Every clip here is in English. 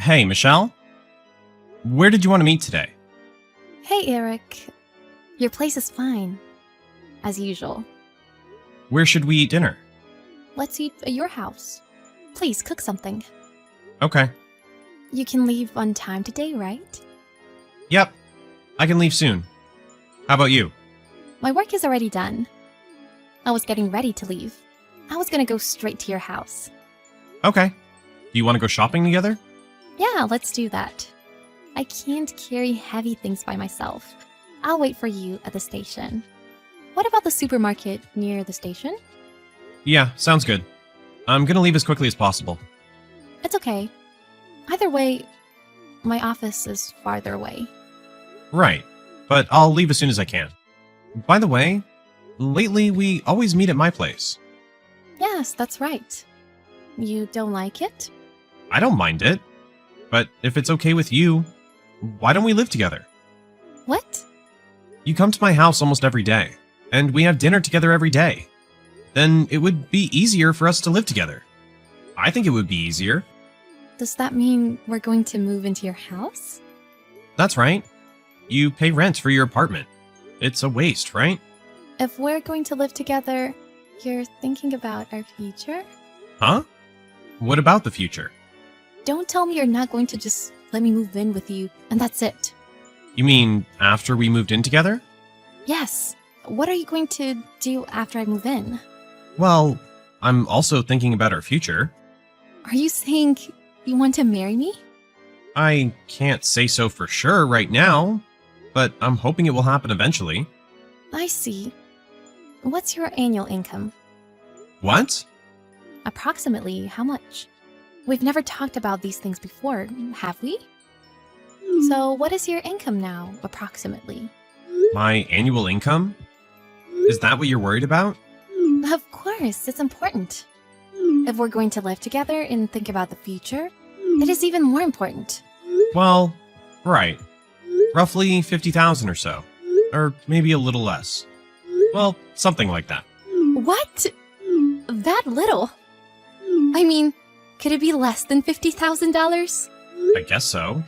Hey, Michelle? Where did you want to meet today? Hey, Eric. Your place is fine, as usual. Where should we eat dinner? Let's eat at your house. Please cook something. Okay. You can leave on time today, right? Yep. I can leave soon. How about you? My work is already done. I was getting ready to leave. I was gonna go straight to your house. Okay. Do you want to go shopping together? Yeah, let's do that. I can't carry heavy things by myself. I'll wait for you at the station. What about the supermarket near the station? Yeah, sounds good. I'm gonna leave as quickly as possible. It's okay. Either way, my office is farther away. Right. But I'll leave as soon as I can. By the way, lately we always meet at my place. Yes, that's right. You don't like it? I don't mind it. But if it's okay with you, why don't we live together? What? You come to my house almost every day, and we have dinner together every day. Then it would be easier for us to live together. I think it would be easier. Does that mean we're going to move into your house? That's right. You pay rent for your apartment. It's a waste, right? If we're going to live together, you're thinking about our future? Huh? What about the future? Don't tell me you're not going to just let me move in with you, and that's it. You mean after we moved in together? Yes. What are you going to do after I move in? Well, I'm also thinking about our future. Are you saying you want to marry me? I can't say so for sure right now, but I'm hoping it will happen eventually. I see. What's your annual income? What? Approximately how much? We've never talked about these things before, have we? So what is your income now, approximately? My annual income? Is that what you're worried about? Of course, it's important. If we're going to live together and think about the future, it is even more important. Well, right. Roughly 50,000 or so. Or maybe a little less. Well, something like that. What? That little? I mean, could it be less than $50,000? I guess so.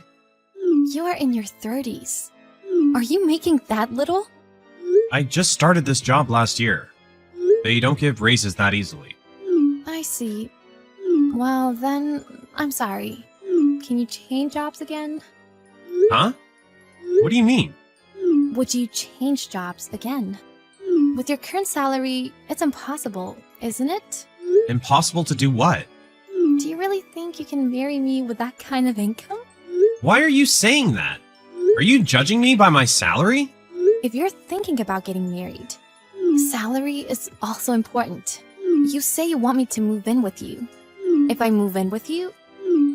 You are in your 30s. Are you making that little? I just started this job last year. They don't give raises that easily. I see. Well, then, I'm sorry. Can you change jobs again? Huh? What do you mean? Would you change jobs again? With your current salary, it's impossible, isn't it? Impossible to do what? Do you really think you can marry me with that kind of income? Why are you saying that? Are you judging me by my salary? If you're thinking about getting married, salary is also important. You say you want me to move in with you. If I move in with you,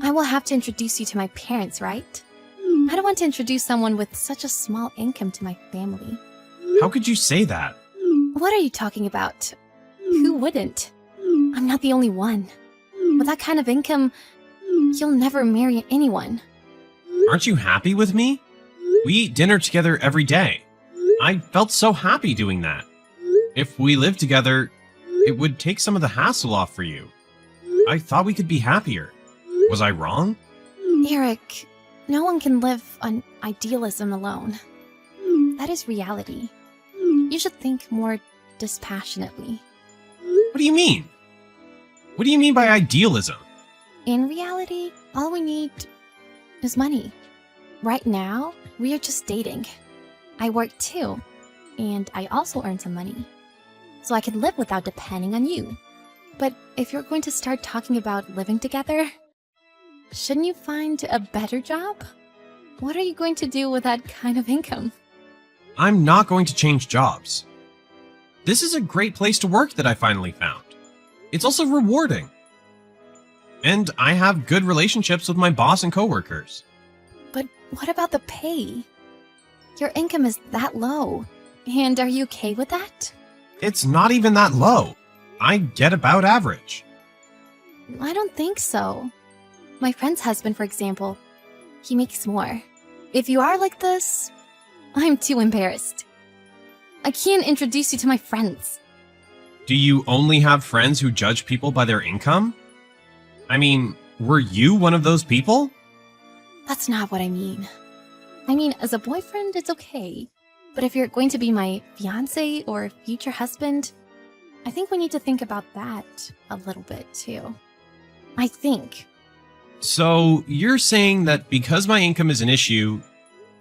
I will have to introduce you to my parents, right? I don't want to introduce someone with such a small income to my family. How could you say that? What are you talking about? Who wouldn't? I'm not the only one. With that kind of income, you'll never marry anyone. Aren't you happy with me? We eat dinner together every day. I felt so happy doing that. If we lived together, it would take some of the hassle off for you. I thought we could be happier. Was I wrong? Eric, no one can live on idealism alone. That is reality. You should think more dispassionately. What do you mean? What do you mean by idealism? In reality, all we need is money. Right now, we are just dating. I work too, and I also earn some money. So I can live without depending on you. But if you're going to start talking about living together, shouldn't you find a better job? What are you going to do with that kind of income? I'm not going to change jobs. This is a great place to work that I finally found. It's also rewarding. And I have good relationships with my boss and coworkers. But what about the pay? Your income is that low. And are you okay with that? It's not even that low. I get about average. I don't think so. My friend's husband, for example, he makes more. If you are like this, I'm too embarrassed. I can't introduce you to my friends. Do you only have friends who judge people by their income? I mean, were you one of those people? That's not what I mean. I mean, as a boyfriend, it's okay. But if you're going to be my fiance or future husband, I think we need to think about that a little bit too. I think. So you're saying that because my income is an issue,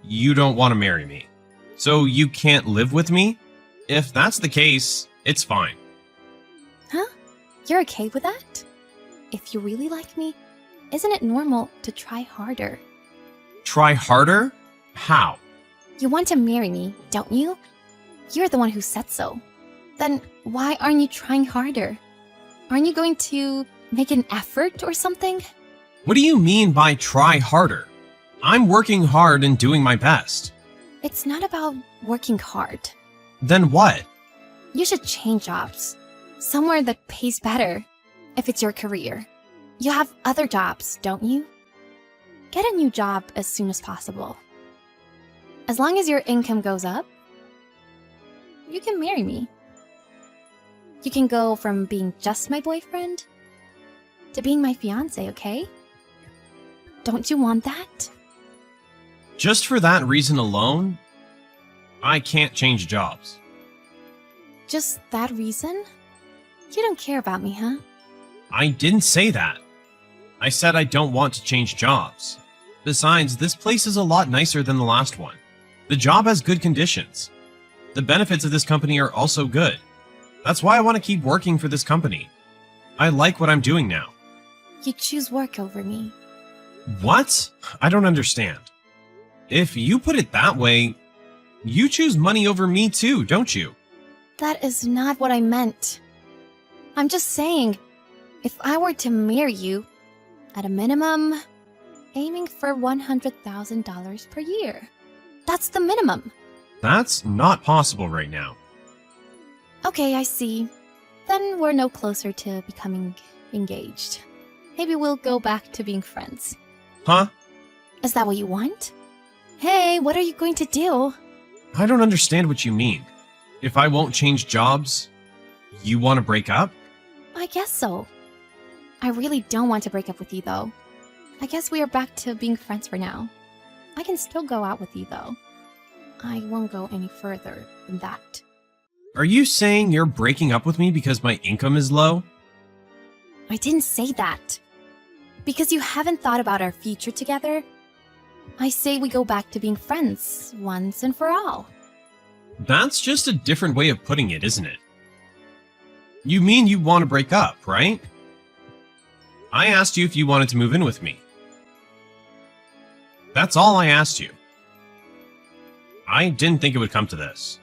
you don't want to marry me. So you can't live with me? If that's the case, it's fine. Huh? You're okay with that? If you really like me, isn't it normal to try harder? Try harder? How? You want to marry me, don't you? You're the one who said so. Then why aren't you trying harder? Aren't you going to make an effort or something? What do you mean by try harder? I'm working hard and doing my best. It's not about working hard. Then what? You should change jobs. Somewhere that pays better, if it's your career. You have other jobs, don't you? Get a new job as soon as possible. As long as your income goes up, you can marry me. You can go from being just my boyfriend to being my fiance, okay? Don't you want that? Just for that reason alone, I can't change jobs. Just that reason? You don't care about me, huh? I didn't say that. I said I don't want to change jobs. Besides, this place is a lot nicer than the last one. The job has good conditions. The benefits of this company are also good. That's why I want to keep working for this company. I like what I'm doing now. You choose work over me. What? I don't understand. If you put it that way, you choose money over me too, don't you? That is not what I meant. I'm just saying, if I were to marry you, at a minimum, aiming for $100,000 per year. That's the minimum. That's not possible right now. Okay, I see. Then we're no closer to becoming engaged. Maybe we'll go back to being friends. Huh? Is that what you want? Hey, what are you going to do? I don't understand what you mean. If I won't change jobs, you want to break up? I guess so. I really don't want to break up with you, though. I guess we are back to being friends for now. I can still go out with you, though. I won't go any further than that. Are you saying you're breaking up with me because my income is low? I didn't say that. Because you haven't thought about our future together, I say we go back to being friends once and for all. That's just a different way of putting it, isn't it? You mean you want to break up, right? I asked you if you wanted to move in with me. That's all I asked you. I didn't think it would come to this.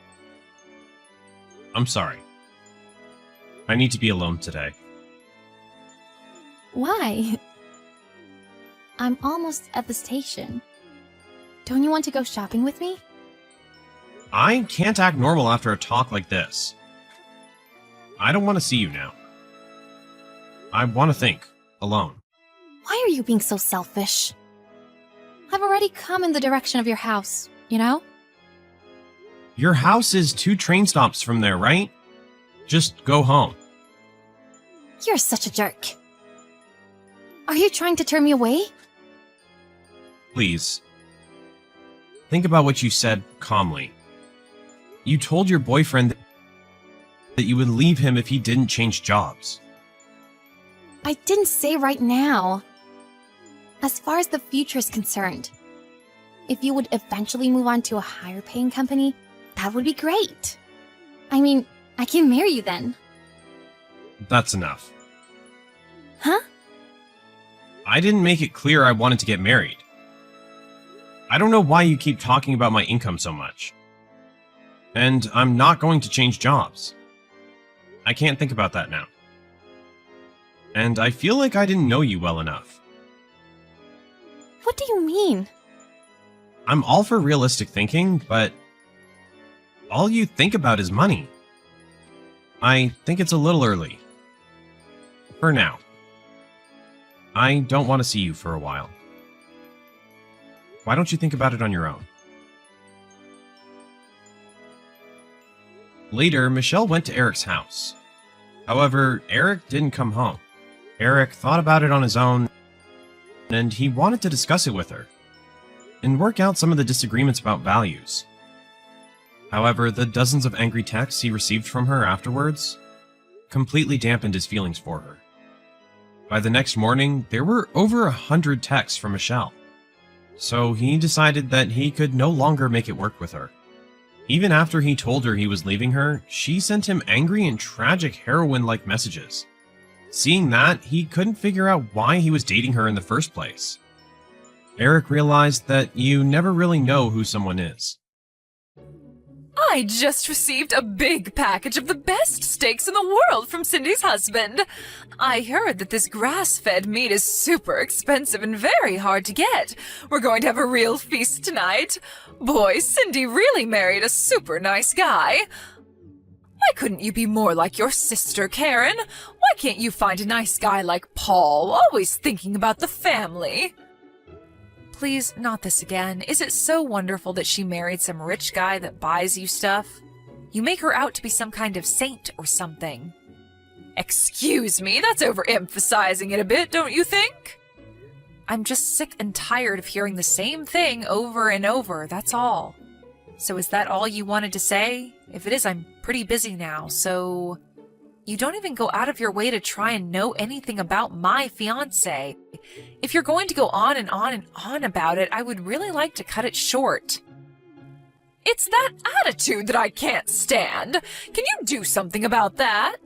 I'm sorry. I need to be alone today. Why? I'm almost at the station. Don't you want to go shopping with me? I can't act normal after a talk like this. I don't want to see you now. I want to think, alone. Why are you being so selfish? I've already come in the direction of your house, you know? Your house is 2 train stops from there, right? Just go home. You're such a jerk. Are you trying to turn me away? Please. Think about what you said calmly. You told your boyfriend that you would leave him if he didn't change jobs. I didn't say right now. As far as the future is concerned, if you would eventually move on to a higher paying company, that would be great. I mean, I can marry you then. That's enough. Huh? I didn't make it clear I wanted to get married. I don't know why you keep talking about my income so much. And I'm not going to change jobs. I can't think about that now. And I feel like I didn't know you well enough. What do you mean? I'm all for realistic thinking, but all you think about is money. I think it's a little early. For now. I don't want to see you for a while. Why don't you think about it on your own? Later, Michelle went to Eric's house. However, Eric didn't come home. Eric thought about it on his own, and he wanted to discuss it with her. and work out some of the disagreements about values. However, the dozens of angry texts he received from her afterwards completely dampened his feelings for her. By the next morning, there were over 100 texts from Michelle, so he decided that he could no longer make it work with her. Even after he told her he was leaving her, she sent him angry and tragic heroine-like messages. Seeing that, he couldn't figure out why he was dating her in the first place. Eric realized that you never really know who someone is. I just received a big package of the best steaks in the world from Cindy's husband. I heard that this grass-fed meat is super expensive and very hard to get. We're going to have a real feast tonight. Boy, Cindy really married a super nice guy. Why couldn't you be more like your sister, Karen? Why can't you find a nice guy like Paul, always thinking about the family? Please, not this again. Is it so wonderful that she married some rich guy that buys you stuff? You make her out to be some kind of saint or something. Excuse me, that's overemphasizing it a bit, don't you think? I'm just sick and tired of hearing the same thing over and over, that's all. So is that all you wanted to say? If it is, I'm pretty busy now, so... You don't even go out of your way to try and know anything about my fiancé. If you're going to go on and on and on about it, I would really like to cut it short. It's that attitude that I can't stand. Can you do something about that?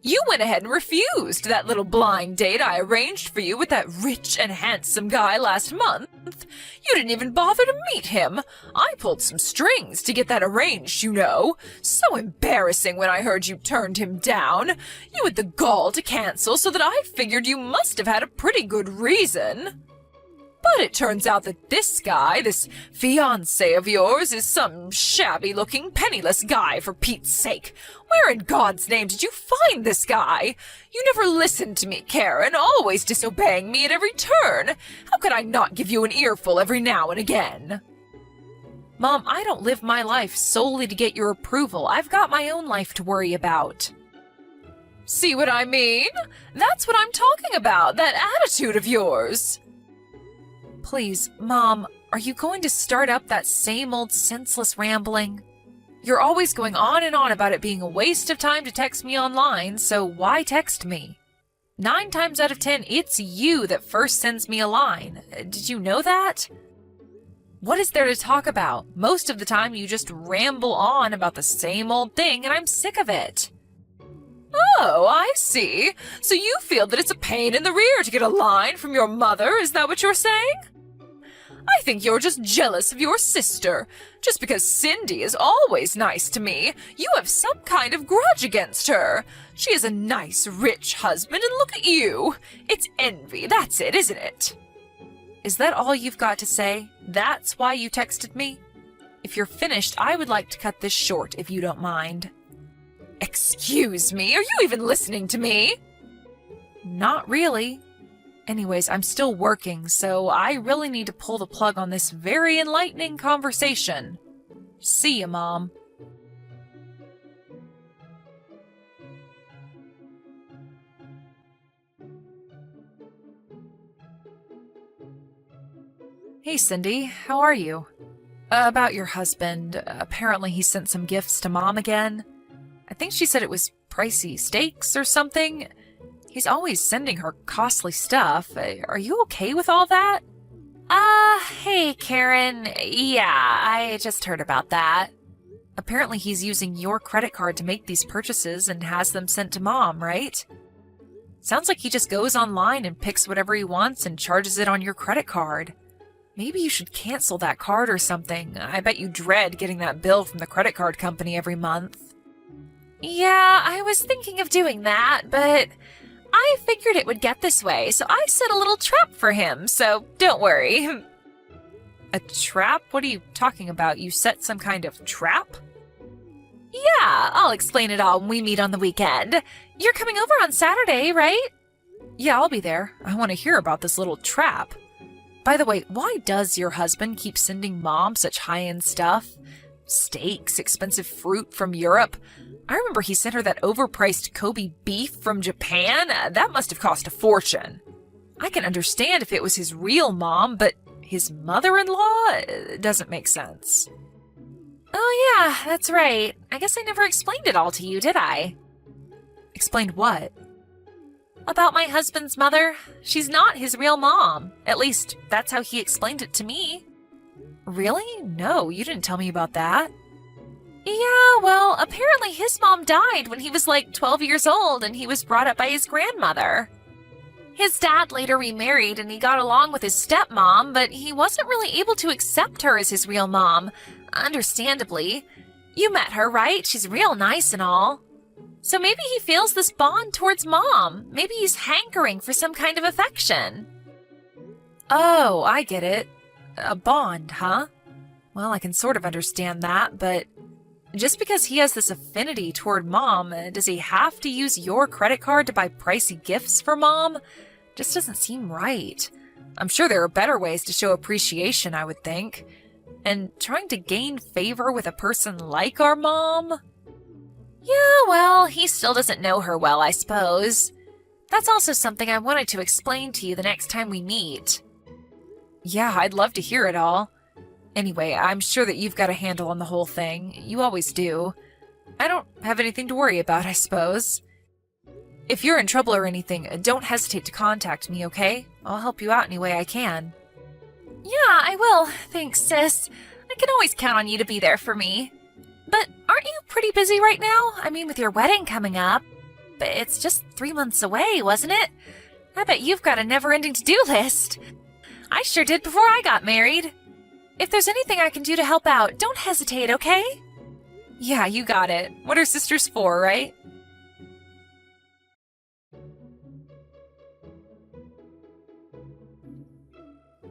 You went ahead and refused that little blind date I arranged for you with that rich and handsome guy last month. You didn't even bother to meet him. I pulled some strings to get that arranged, you know. So embarrassing when I heard you turned him down. You had the gall to cancel, so that I figured you must have had a pretty good reason. But it turns out that this guy, this fiancé of yours, is some shabby-looking, penniless guy, for Pete's sake. Where in God's name did you find this guy? You never listened to me, Karen, always disobeying me at every turn. How could I not give you an earful every now and again? Mom, I don't live my life solely to get your approval. I've got my own life to worry about. See what I mean? That's what I'm talking about, that attitude of yours. Please, Mom, are you going to start up that same old senseless rambling? You're always going on and on about it being a waste of time to text me online, so why text me? 9 times out of 10, it's you that first sends me a line. Did you know that? What is there to talk about? Most of the time you just ramble on about the same old thing, and I'm sick of it. Oh, I see. So you feel that it's a pain in the rear to get a line from your mother, is that what you're saying? I think you're just jealous of your sister. Just because Cindy is always nice to me, you have some kind of grudge against her. She has a nice, rich husband, and look at you. It's envy, that's it, isn't it? Is that all you've got to say? That's why you texted me? If you're finished, I would like to cut this short, if you don't mind. Excuse me, are you even listening to me? Not really. Anyways, I'm still working, so I really need to pull the plug on this very enlightening conversation. See ya, Mom. Hey, Cindy, how are you? About your husband. Apparently he sent some gifts to Mom again. I think she said it was pricey steaks or something. He's always sending her costly stuff. Are you okay with all that? Hey, Karen. Yeah, I just heard about that. Apparently he's using your credit card to make these purchases and has them sent to Mom, right? Sounds like he just goes online and picks whatever he wants and charges it on your credit card. Maybe you should cancel that card or something. I bet you dread getting that bill from the credit card company every month. Yeah, I was thinking of doing that, but I figured it would get this way, so I set a little trap for him, so don't worry. A trap? What are you talking about? You set some kind of trap? Yeah, I'll explain it all when we meet on the weekend. You're coming over on Saturday, right? Yeah, I'll be there. I want to hear about this little trap. By the way, why does your husband keep sending Mom such high-end stuff? Steaks, expensive fruit from Europe. I remember he sent her that overpriced Kobe beef from Japan. That must have cost a fortune. I can understand if it was his real mom, but his mother-in-law? It doesn't make sense. Oh yeah, that's right. I guess I never explained it all to you, did I? Explained what? About my husband's mother. She's not his real mom. At least, that's how he explained it to me. Really? No, you didn't tell me about that. Yeah, well, apparently his mom died when he was like 12 years old and he was brought up by his grandmother. His dad later remarried and he got along with his stepmom, but he wasn't really able to accept her as his real mom. Understandably. You met her, right? She's real nice and all. So maybe he feels this bond towards mom. Maybe he's hankering for some kind of affection. Oh, I get it. A bond, huh? Well, I can sort of understand that, but just because he has this affinity toward mom, does he have to use your credit card to buy pricey gifts for mom? Just doesn't seem right. I'm sure there are better ways to show appreciation, I would think. And trying to gain favor with a person like our mom? Yeah, well, he still doesn't know her well, I suppose. That's also something I wanted to explain to you the next time we meet. Yeah, I'd love to hear it all. Anyway, I'm sure that you've got a handle on the whole thing. You always do. I don't have anything to worry about, I suppose. If you're in trouble or anything, don't hesitate to contact me, okay? I'll help you out any way I can. Yeah, I will. Thanks, sis. I can always count on you to be there for me. But aren't you pretty busy right now? I mean, with your wedding coming up. But it's just 3 months away, wasn't it? I bet you've got a never-ending to-do list. I sure did before I got married. If there's anything I can do to help out, don't hesitate, okay? Yeah, you got it. What are sisters for, right?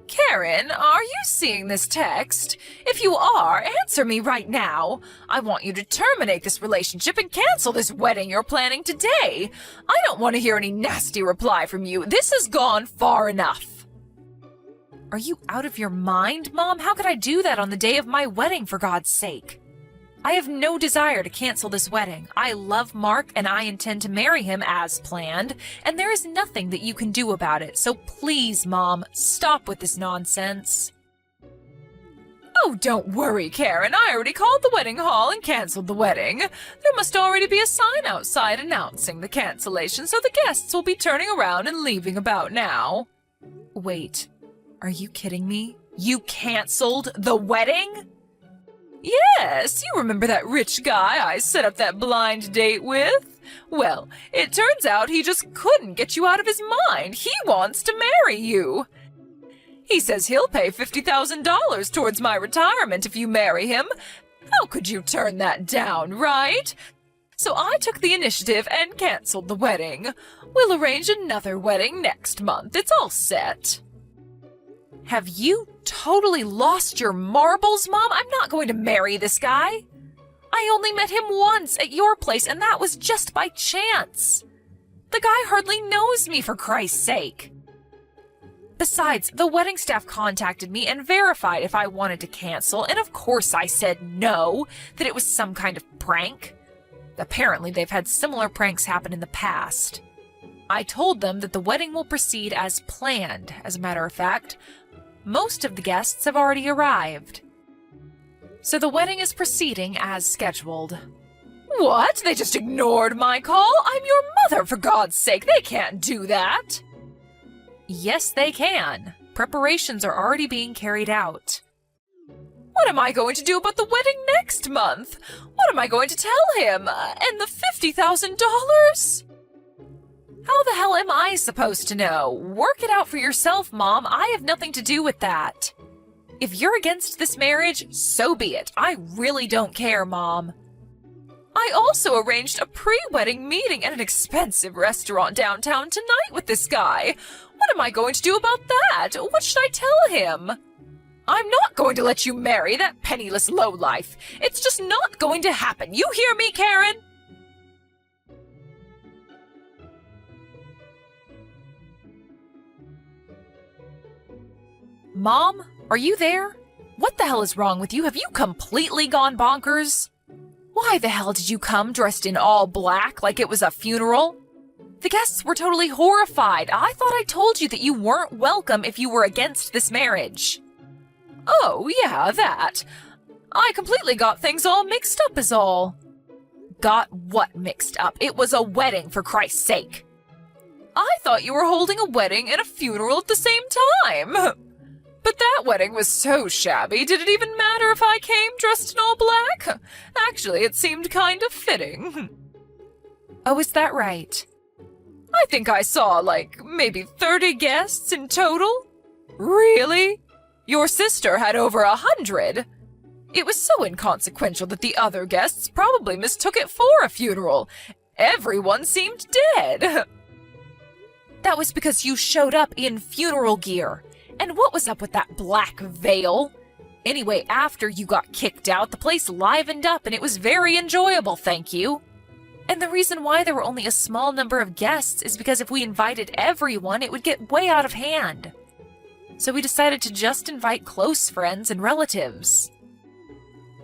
Karen, are you seeing this text? If you are, answer me right now. I want you to terminate this relationship and cancel this wedding you're planning today. I don't want to hear any nasty reply from you. This has gone far enough. Are you out of your mind, Mom? How could I do that on the day of my wedding, for God's sake? I have no desire to cancel this wedding. I love Mark and I intend to marry him as planned, and there is nothing that you can do about it. So please, Mom, stop with this nonsense. Oh, don't worry, Karen. I already called the wedding hall and canceled the wedding. There must already be a sign outside announcing the cancellation, so the guests will be turning around and leaving about now. Wait, are you kidding me? You canceled the wedding? Yes, you remember that rich guy I set up that blind date with? Well, it turns out he just couldn't get you out of his mind. He wants to marry you. He says he'll pay $50,000 towards my retirement if you marry him. How could you turn that down, right? So I took the initiative and canceled the wedding. We'll arrange another wedding next month. It's all set. Have you totally lost your marbles, Mom? I'm not going to marry this guy. I only met him once at your place, and that was just by chance. The guy hardly knows me, for Christ's sake. Besides, the wedding staff contacted me and verified if I wanted to cancel, and of course I said no, that it was some kind of prank. Apparently, they've had similar pranks happen in the past. I told them that the wedding will proceed as planned. As a matter of fact, most of the guests have already arrived. So the wedding is proceeding as scheduled. What? They just ignored my call? I'm your mother, for God's sake. They can't do that. Yes, they can. Preparations are already being carried out. What am I going to do about the wedding next month? What am I going to tell him? And the $50,000? How the hell am I supposed to know? Work it out for yourself, Mom. I have nothing to do with that. If you're against this marriage, so be it. I really don't care, Mom. I also arranged a pre-wedding meeting at an expensive restaurant downtown tonight with this guy. What am I going to do about that? What should I tell him? I'm not going to let you marry that penniless lowlife. It's just not going to happen. You hear me, Karen? Mom, are you there? What the hell is wrong with you? Have you completely gone bonkers? Why the hell did you come dressed in all black like it was a funeral? The guests were totally horrified. I thought I told you that you weren't welcome if you were against this marriage. Oh, yeah, that. I completely got things all mixed up is all. Got what mixed up? It was a wedding, for Christ's sake. I thought you were holding a wedding and a funeral at the same time. But that wedding was so shabby, did it even matter if I came dressed in all black? Actually, it seemed kind of fitting. Oh, is that right? I think I saw, maybe 30 guests in total. Really? Your sister had over 100. It was so inconsequential that the other guests probably mistook it for a funeral. Everyone seemed dead. That was because you showed up in funeral gear. And what was up with that black veil? Anyway, after you got kicked out, the place livened up and it was very enjoyable, thank you. And the reason why there were only a small number of guests is because if we invited everyone, it would get way out of hand. So we decided to just invite close friends and relatives.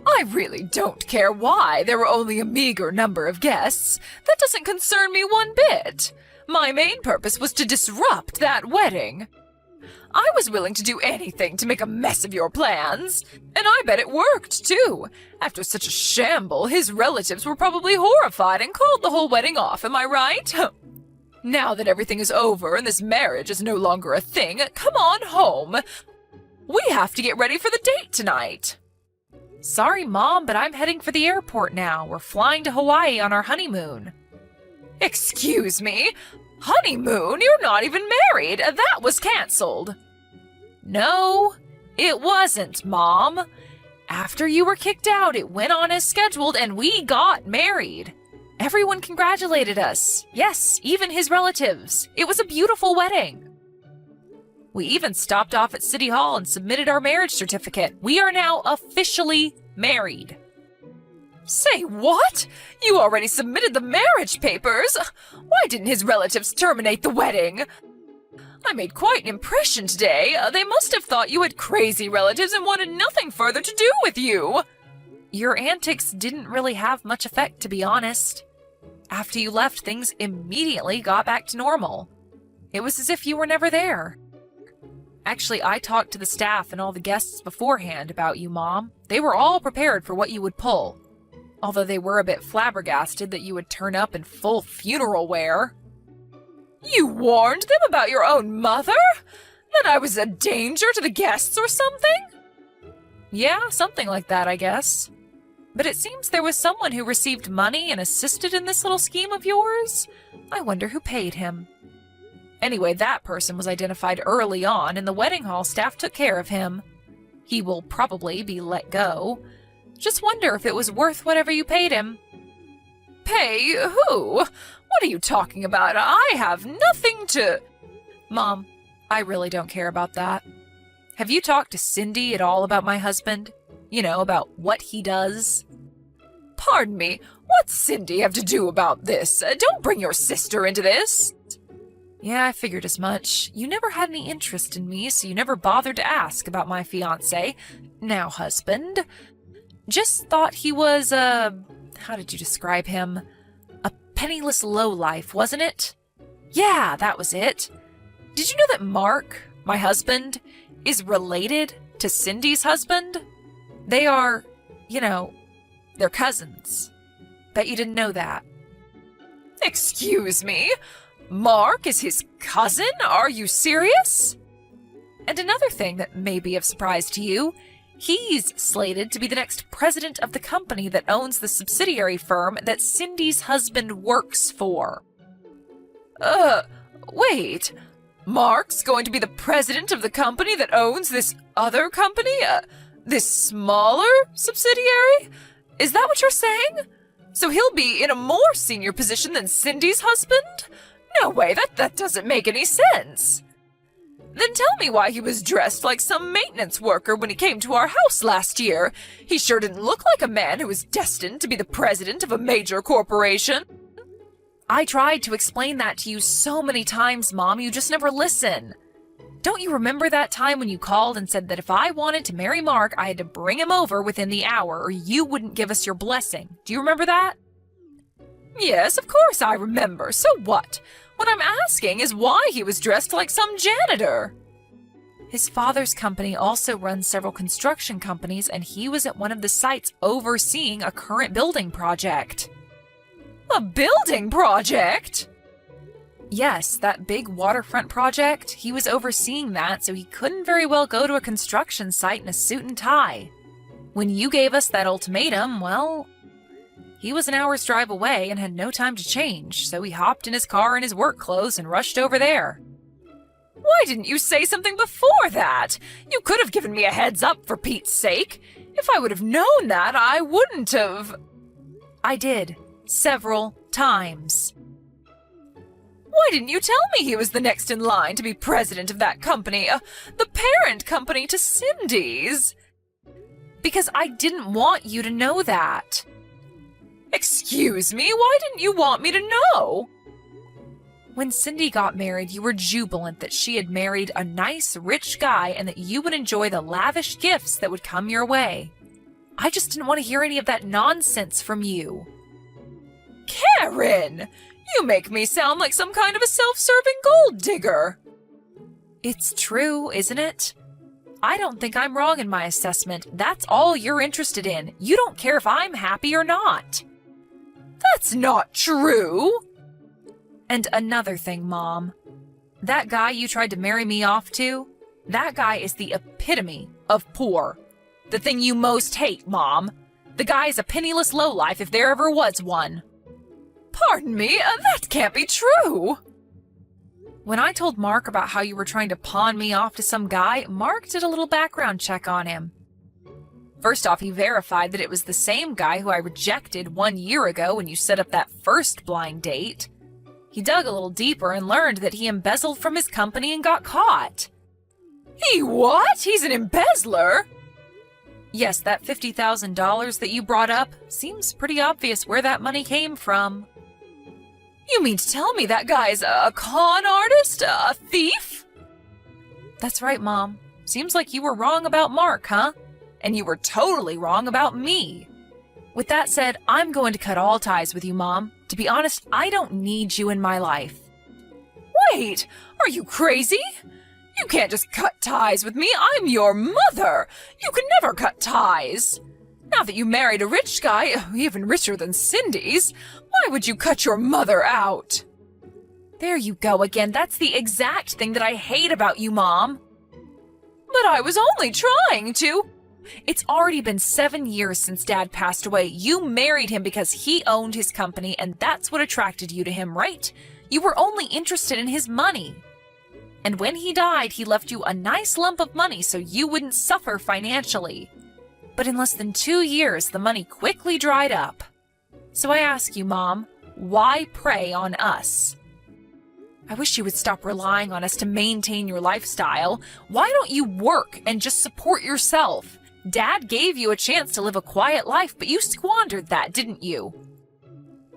I really don't care why there were only a meager number of guests. That doesn't concern me one bit. My main purpose was to disrupt that wedding. I was willing to do anything to make a mess of your plans, and I bet it worked, too. After such a shamble, his relatives were probably horrified and called the whole wedding off, am I right? Now that everything is over and this marriage is no longer a thing, come on home. We have to get ready for the date tonight. Sorry, Mom, but I'm heading for the airport now. We're flying to Hawaii on our honeymoon. Excuse me? Honeymoon? You're not even married. That was canceled. No, it wasn't, Mom. After you were kicked out, it went on as scheduled and we got married. Everyone congratulated us. Yes, even his relatives. It was a beautiful wedding. We even stopped off at City Hall and submitted our marriage certificate. We are now officially married. Say what? You already submitted the marriage papers? Why didn't his relatives terminate the wedding? I made quite an impression today. They must have thought you had crazy relatives and wanted nothing further to do with you. Your antics didn't really have much effect, to be honest. After you left, things immediately got back to normal. It was as if you were never there. Actually, I talked to the staff and all the guests beforehand about you, Mom. They were all prepared for what you would pull. Although they were a bit flabbergasted that you would turn up in full funeral wear. You warned them about your own mother? That I was a danger to the guests or something? Yeah, something like that, I guess. But it seems there was someone who received money and assisted in this little scheme of yours. I wonder who paid him. Anyway, that person was identified early on, and the wedding hall staff took care of him. He will probably be let go. Just wonder if it was worth whatever you paid him. Pay who? What are you talking about? I have nothing to... Mom, I really don't care about that. Have you talked to Cindy at all about my husband? You know, about what he does? Pardon me, what's Cindy have to do about this? Don't bring your sister into this. Yeah, I figured as much. You never had any interest in me, so you never bothered to ask about my fiancé, now husband. Just thought he was, how did you describe him? A penniless lowlife, wasn't it? Yeah, that was it. Did you know that Mark, my husband, is related to Cindy's husband? They are, they're cousins. Bet you didn't know that. Excuse me? Mark is his cousin? Are you serious? And another thing that may be of surprise to you, he's slated to be the next president of the company that owns the subsidiary firm that Cindy's husband works for. Wait. Mark's going to be the president of the company that owns this other company? This smaller subsidiary? Is that what you're saying? So he'll be in a more senior position than Cindy's husband? No way, that doesn't make any sense. Then tell me why he was dressed like some maintenance worker when he came to our house last year. He sure didn't look like a man who was destined to be the president of a major corporation. I tried to explain that to you so many times, Mom, you just never listen. Don't you remember that time when you called and said that if I wanted to marry Mark, I had to bring him over within the hour or you wouldn't give us your blessing? Do you remember that? Yes, of course I remember. So what? What I'm asking is why he was dressed like some janitor. His father's company also runs several construction companies, and he was at one of the sites overseeing a current building project. A building project? Yes, that big waterfront project. He was overseeing that, so he couldn't very well go to a construction site in a suit and tie. When you gave us that ultimatum, well, he was an hour's drive away and had no time to change, so he hopped in his car in his work clothes and rushed over there. Why didn't you say something before that? You could have given me a heads up, for Pete's sake. If I would have known that, I wouldn't have. I did. Several times. Why didn't you tell me he was the next in line to be president of that company, the parent company to Cindy's? Because I didn't want you to know that. Excuse me, why didn't you want me to know? When Cindy got married, you were jubilant that she had married a nice, rich guy and that you would enjoy the lavish gifts that would come your way. I just didn't want to hear any of that nonsense from you. Karen! You make me sound like some kind of a self-serving gold digger. It's true, isn't it? I don't think I'm wrong in my assessment. That's all you're interested in. You don't care if I'm happy or not. That's not true. And another thing, Mom. That guy you tried to marry me off to, that guy is the epitome of poor. The thing you most hate, Mom. The guy is a penniless lowlife if there ever was one. Pardon me, that can't be true. When I told Mark about how you were trying to pawn me off to some guy, Mark did a little background check on him. First off, he verified that it was the same guy who I rejected 1 year ago when you set up that first blind date. He dug a little deeper and learned that he embezzled from his company and got caught. He what? He's an embezzler? Yes, that $50,000 that you brought up seems pretty obvious where that money came from. You mean to tell me that guy's a con artist? A thief? That's right, Mom. Seems like you were wrong about Mark, huh? And you were totally wrong about me. With that said, I'm going to cut all ties with you, Mom. To be honest, I don't need you in my life. Wait, are you crazy? You can't just cut ties with me. I'm your mother. You can never cut ties. Now that you married a rich guy, even richer than Cindy's, why would you cut your mother out? There you go again. That's the exact thing that I hate about you, Mom. But I was only trying to. It's already been 7 years since Dad passed away. You married him because he owned his company, and that's what attracted you to him, right? You were only interested in his money. And when he died, he left you a nice lump of money so you wouldn't suffer financially. But in less than 2 years, the money quickly dried up. So I ask you, Mom, why prey on us? I wish you would stop relying on us to maintain your lifestyle. Why don't you work and just support yourself? Dad gave you a chance to live a quiet life, but you squandered that, didn't you?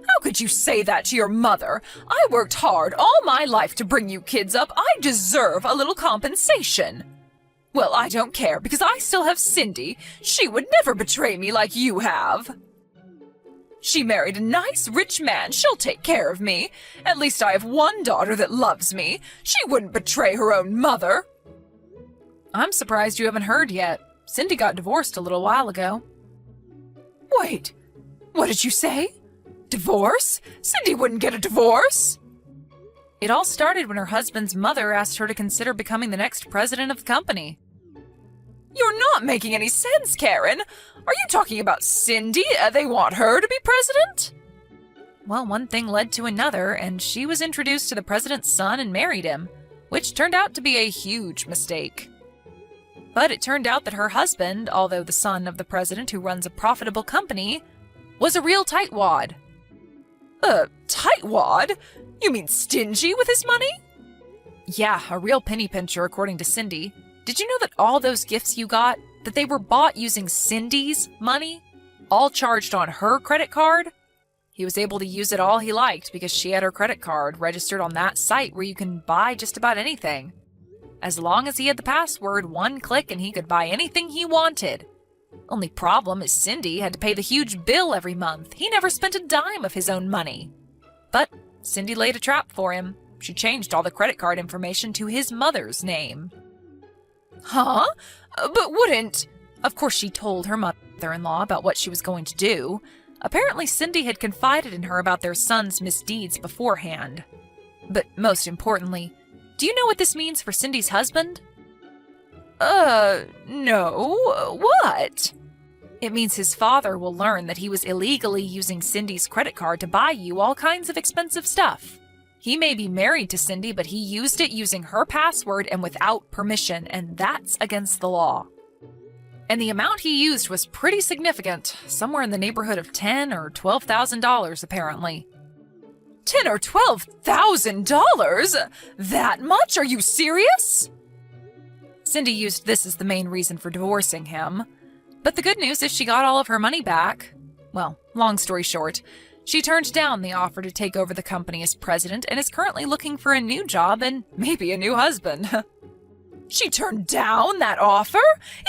How could you say that to your mother? I worked hard all my life to bring you kids up. I deserve a little compensation. Well, I don't care, because I still have Cindy. She would never betray me like you have. She married a nice, rich man. She'll take care of me. At least I have one daughter that loves me. She wouldn't betray her own mother. I'm surprised you haven't heard yet. Cindy got divorced a little while ago. Wait, what did you say? Divorce? Cindy wouldn't get a divorce. It all started when her husband's mother asked her to consider becoming the next president of the company. You're not making any sense, Karen. Are you talking about Cindy? They want her to be president? Well, one thing led to another, and she was introduced to the president's son and married him, which turned out to be a huge mistake. But it turned out that her husband, although the son of the president who runs a profitable company, was a real tightwad. Tightwad? You mean stingy with his money? Yeah, a real penny pincher, according to Cindy. Did you know that all those gifts you got, that they were bought using Cindy's money? All charged on her credit card? He was able to use it all he liked because she had her credit card registered on that site where you can buy just about anything. As long as he had the password, one click and he could buy anything he wanted. Only problem is Cindy had to pay the huge bill every month. He never spent a dime of his own money. But Cindy laid a trap for him. She changed all the credit card information to his mother's name. Huh? But wouldn't... Of course, she told her mother-in-law about what she was going to do. Apparently, Cindy had confided in her about their son's misdeeds beforehand. But most importantly, do you know what this means for Cindy's husband? No. What? It means his father will learn that he was illegally using Cindy's credit card to buy you all kinds of expensive stuff. He may be married to Cindy, but he used it using her password and without permission, and that's against the law. And the amount he used was pretty significant, somewhere in the neighborhood of $10,000 or $12,000 apparently. $10,000 or $12,000? That much? Are you serious? Cindy used this as the main reason for divorcing him. But the good news is she got all of her money back. Well, long story short, she turned down the offer to take over the company as president and is currently looking for a new job and maybe a new husband. She turned down that offer?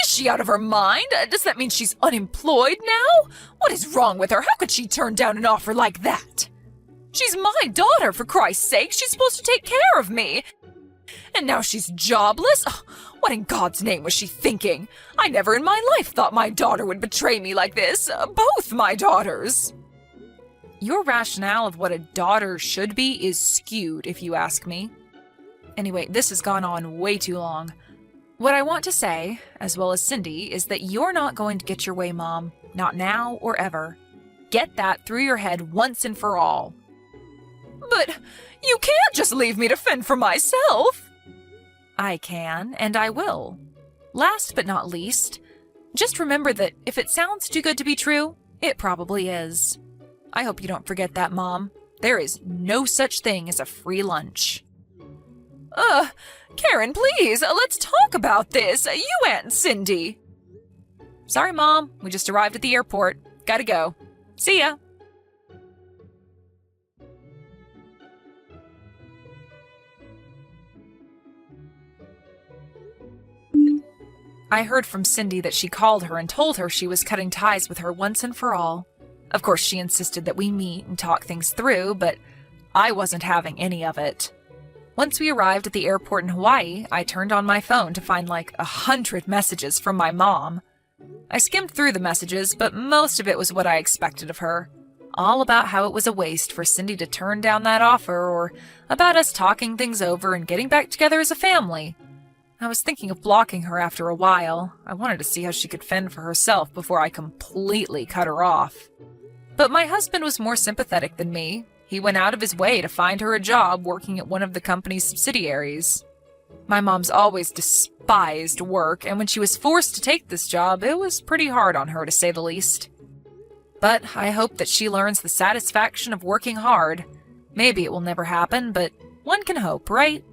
Is she out of her mind? Does that mean she's unemployed now? What is wrong with her? How could she turn down an offer like that? She's my daughter, for Christ's sake. She's supposed to take care of me. And now she's jobless? Oh, what in God's name was she thinking? I never in my life thought my daughter would betray me like this. Both my daughters. Your rationale of what a daughter should be is skewed, if you ask me. Anyway, this has gone on way too long. What I want to say, as well as Cindy, is that you're not going to get your way, Mom. Not now or ever. Get that through your head once and for all. But you can't just leave me to fend for myself. I can, and I will. Last but not least, just remember that if it sounds too good to be true, it probably is. I hope you don't forget that, Mom. There is no such thing as a free lunch. Karen, please, let's talk about this. You and Cindy. Sorry, Mom. We just arrived at the airport. Gotta go. See ya. I heard from Cindy that she called her and told her she was cutting ties with her once and for all. Of course, she insisted that we meet and talk things through, but I wasn't having any of it. Once we arrived at the airport in Hawaii, I turned on my phone to find like 100 messages from my mom. I skimmed through the messages, but most of it was what I expected of her. All about how it was a waste for Cindy to turn down that offer, or about us talking things over and getting back together as a family. I was thinking of blocking her after a while. I wanted to see how she could fend for herself before I completely cut her off. But my husband was more sympathetic than me. He went out of his way to find her a job working at one of the company's subsidiaries. My mom's always despised work, and when she was forced to take this job, it was pretty hard on her, to say the least. But I hope that she learns the satisfaction of working hard. Maybe it will never happen, but one can hope, right?